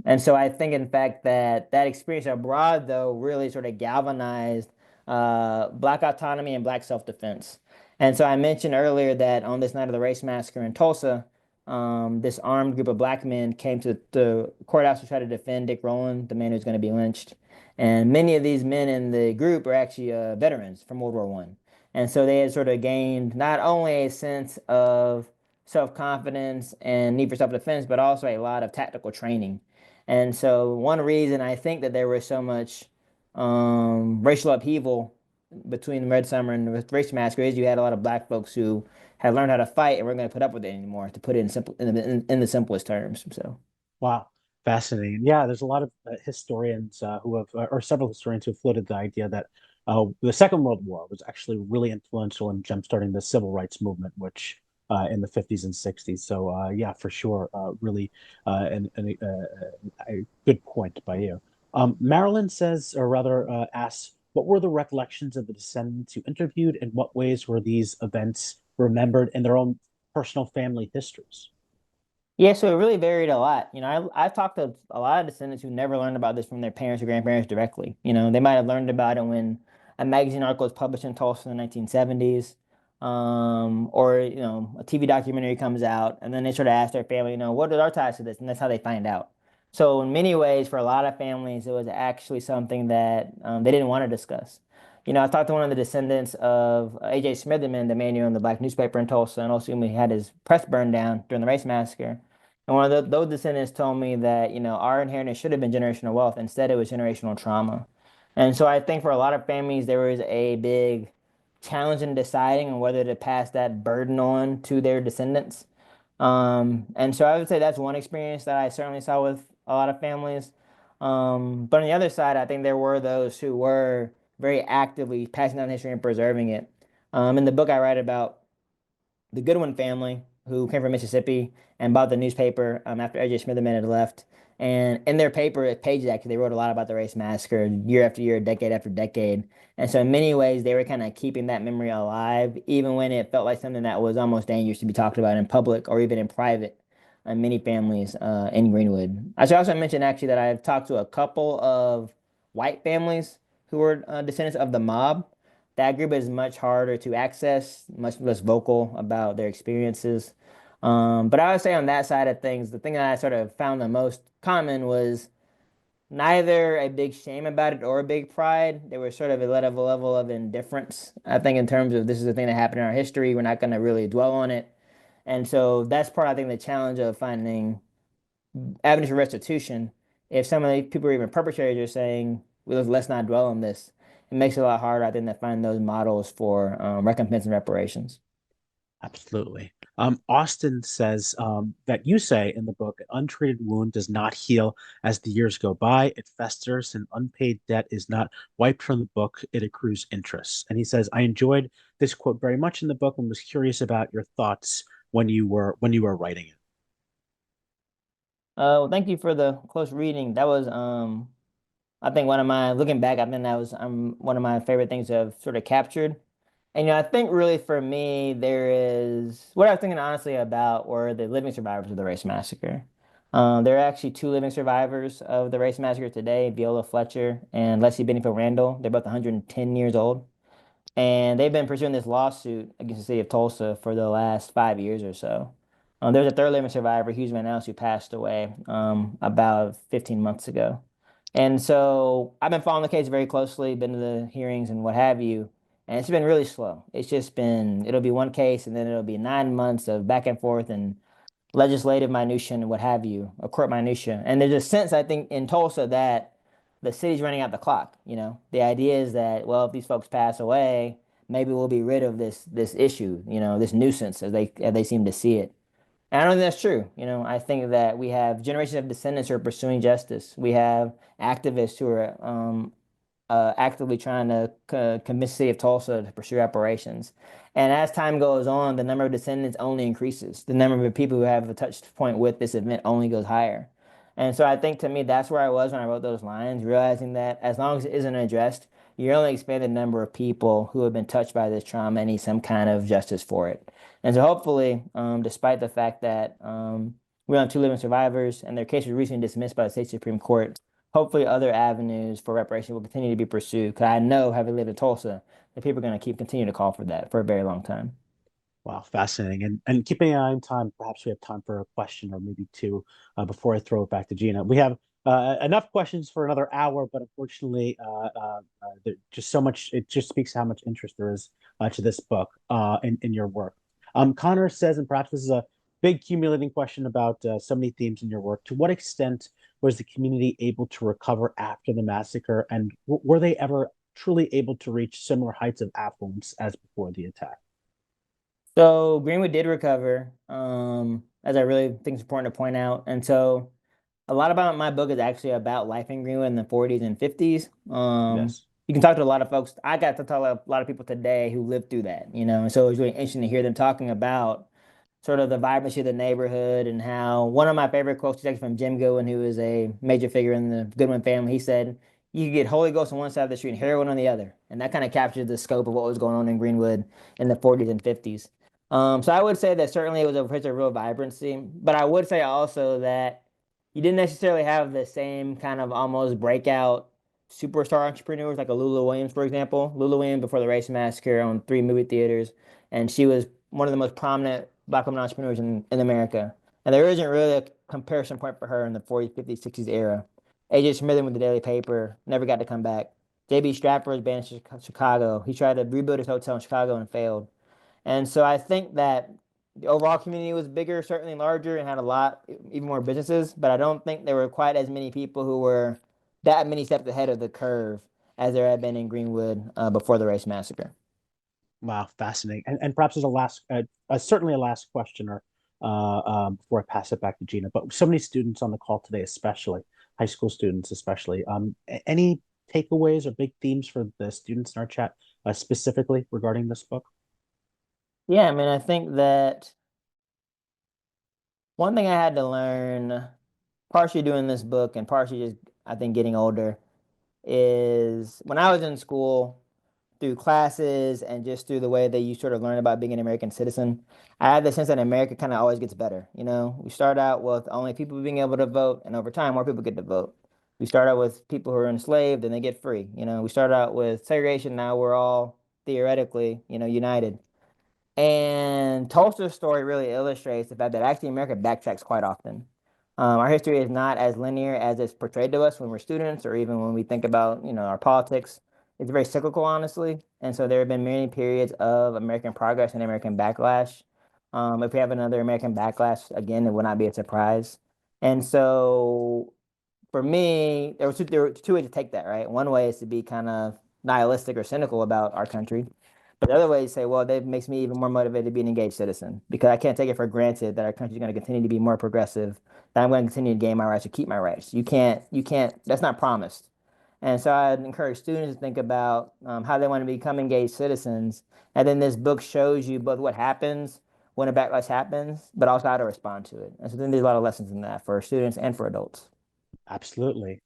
And so I think, in fact, that experience abroad, though, really sort of galvanized Black autonomy and Black self-defense. And so I mentioned earlier that on this night of the race massacre in Tulsa, this armed group of Black men came to the courthouse to try to defend Dick Rowland, the man who's going to be lynched. And many of these men in the group are actually veterans from World War One. And so they had sort of gained not only a sense of self-confidence and need for self-defense, but also a lot of tactical training. And so one reason I think that there was so much racial upheaval between the Red Summer and the Race Massacre is you had a lot of black folks who had learned how to fight and weren't going to put up with it anymore, to put it in the simplest terms. So Wow, fascinating. Yeah, there's a lot of historians who have, or several historians who have floated the idea that the Second World War was actually really influential in jumpstarting the civil rights movement, which in the 50s and 60s. So yeah, for sure, really a good point by you. Marilyn says, or rather asks, what were the recollections of the descendants you interviewed? In what ways were these events remembered in their own personal family histories? yeah, so it really varied a lot. I've talked to a lot of descendants who never learned about this from their parents or grandparents directly. They might have learned about it when a magazine article was published in Tulsa in the 1970s, or a TV documentary comes out, and then they sort of ask their family, what are our ties to this, and that's how they find out. So in many ways, for a lot of families, it was actually something that they didn't want to discuss. I talked to one of the descendants of A.J. Smitherman, the man who owned the black newspaper in Tulsa, and also he had his press burned down during the race massacre. And one of those descendants told me that, our inheritance should have been generational wealth. Instead, it was generational trauma. And so I think for a lot of families, there was a big challenge in deciding on whether to pass that burden on to their descendants. And so I would say that's one experience that I certainly saw with a lot of families. But on the other side, I think there were those who were very actively passing down history and preserving it. In the book, I write about the Goodwin family, who came from Mississippi and bought the newspaper after A.J. Smitherman had left. And in their paper pages, actually, they wrote a lot about the race massacre year after year, decade after decade. And so, in many ways, they were kind of keeping that memory alive, even when it felt like something that was almost dangerous to be talked about in public or even in private. Many families in Greenwood. I should also mention, actually, that I've talked to a couple of white families who were descendants of the mob. That group is much harder to access, much less vocal about their experiences. But I would say on that side of things, the thing that I sort of found the most common was neither a big shame about it or a big pride. There was sort of a level of indifference. I think in terms of this is a thing that happened in our history, we're not going to really dwell on it. And so that's part, I think, the challenge of finding avenues for restitution. If some of the people or even perpetrators are saying, well, let's not dwell on this, it makes it a lot harder, I think, to find those models for recompense and reparations. Absolutely. Austin says that you say in the book, an untreated wound does not heal as the years go by. It festers, and unpaid debt is not wiped from the book. It accrues interest. And he says, I enjoyed this quote very much in the book and was curious about your thoughts when you were writing it. Well, thank you for the close reading. That was, I think, looking back, I think that was one of my favorite things to have sort of captured. And I think really for me, there is what I was thinking honestly about were the living survivors of the race massacre. There are actually two living survivors of the race massacre today, Viola Fletcher and Leslie Benningfield Randall. They're both 110 years old. And they've been pursuing this lawsuit against the city of Tulsa for the last 5 years or so. There's a third living survivor, Hughes Van Nels, who passed away about 15 months ago. And so I've been following the case very closely, been to the hearings and what have you, and it's been really slow. It's just been, it'll be one case and then it'll be 9 months of back and forth and legislative minutia and what have you, or court minutia. And there's a sense, I think, in Tulsa that the city's running out the clock. The idea is that, well, if these folks pass away, maybe we'll be rid of this issue, this nuisance as they seem to see it. And I don't think that's true. I think that we have generations of descendants who are pursuing justice. We have activists who are actively trying to convince the city of Tulsa to pursue reparations. And as time goes on, the number of descendants only increases. The number of people who have a touch point with this event only goes higher. And so I think to me, that's where I was when I wrote those lines, realizing that as long as it isn't addressed, you're only expanding the number of people who have been touched by this trauma and need some kind of justice for it. And so hopefully, despite the fact that we have two living survivors and their case was recently dismissed by the state Supreme Court, hopefully other avenues for reparation will continue to be pursued. Because I know, having lived in Tulsa, that people are going to continue to call for that for a very long time. Wow, fascinating. And keeping an eye on time, perhaps we have time for a question or maybe two before I throw it back to Gina. We have enough questions for another hour, but unfortunately, there's just so much. It just speaks how much interest there is to this book in your work. Connor says, and perhaps this is a big accumulating question about so many themes in your work. To what extent was the community able to recover after the massacre, and were they ever truly able to reach similar heights of affluence as before the attack? So Greenwood did recover, as I really think it's important to point out. And so a lot about my book is actually about life in Greenwood in the 40s and 50s. Yes. You can talk to a lot of folks. I got to talk to a lot of people today who lived through that, and so it was really interesting to hear them talking about sort of the vibrancy of the neighborhood and how one of my favorite quotes is actually from Jim Goodwin, who is a major figure in the Goodwin family. He said, "You could get Holy Ghost on one side of the street and heroin on the other," and that kind of captures the scope of what was going on in Greenwood in the 40s and 50s. So I would say that certainly it was a place of real vibrancy, but I would say also that you didn't necessarily have the same kind of almost breakout superstar entrepreneurs like a Lula Williams, for example. Lula Williams before the race massacre owned 3 movie theaters, and she was one of the most prominent Black women entrepreneurs in America. And there isn't really a comparison point for her in the 40s, 50s, 60s era. A.J. Smith with the Daily Paper never got to come back. J.B. Stratford was banned in Chicago. He tried to rebuild his hotel in Chicago and failed. And so I think that the overall community was bigger, certainly larger, and had a lot, even more businesses. But I don't think there were quite as many people who were that many steps ahead of the curve as there had been in Greenwood before the race massacre. Wow, fascinating. And perhaps as a last, certainly a last question, or before I pass it back to Gina. But so many students on the call today, especially high school students, especially. Any takeaways or big themes for the students in our chat, specifically regarding this book? Yeah, I mean, I think that one thing I had to learn, partially doing this book and partially just, I think, getting older, is when I was in school, through classes and just through the way that you sort of learn about being an American citizen, I had the sense that America kind of always gets better. We start out with only people being able to vote, and over time, more people get to vote. We start out with people who are enslaved and they get free. We start out with segregation. Now we're all theoretically, united. And Tulsa's story really illustrates the fact that actually America backtracks quite often. Our history is not as linear as it's portrayed to us when we're students or even when we think about, our politics. It's very cyclical, honestly. And so there have been many periods of American progress and American backlash. If we have another American backlash, again, it would not be a surprise. And so for me, there were two ways to take that, right? One way is to be kind of nihilistic or cynical about our country. But the other way is say, well, that makes me even more motivated to be an engaged citizen because I can't take it for granted that our country is going to continue to be more progressive, that I'm going to continue to gain my rights or keep my rights. You can't, that's not promised. And so I'd encourage students to think about how they want to become engaged citizens. And then this book shows you both what happens when a backlash happens, but also how to respond to it. And so then there's a lot of lessons in that for students and for adults. Absolutely.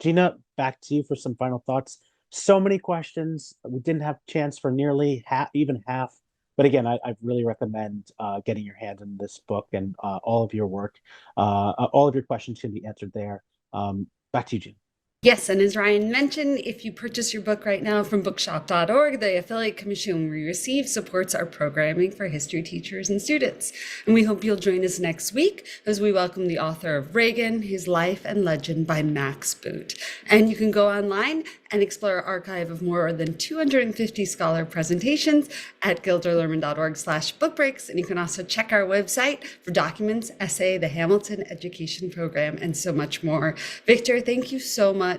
Gina, back to you for some final thoughts. So many questions. We didn't have chance for nearly half, even half. But again, I really recommend getting your hands on this book and all of your work. All of your questions can be answered there. Back to you, Jim. Yes, and as Ryan mentioned, if you purchase your book right now from bookshop.org, the affiliate commission we receive supports our programming for history teachers and students. And we hope you'll join us next week as we welcome the author of Reagan, His Life and Legend by Max Boot. And you can go online and explore our archive of more than 250 scholar presentations at gilderlerman.org/bookbreaks. And you can also check our website for documents, essay, the Hamilton Education Program, and so much more. Victor, thank you so much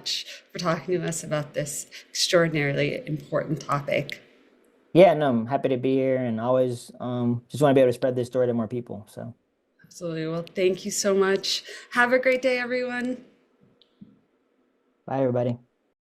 for talking to us about this extraordinarily important topic. Yeah, no, I'm happy to be here and always just want to be able to spread this story to more people. So Absolutely. Well, thank you so much. Have a great day, everyone. bye, everybody.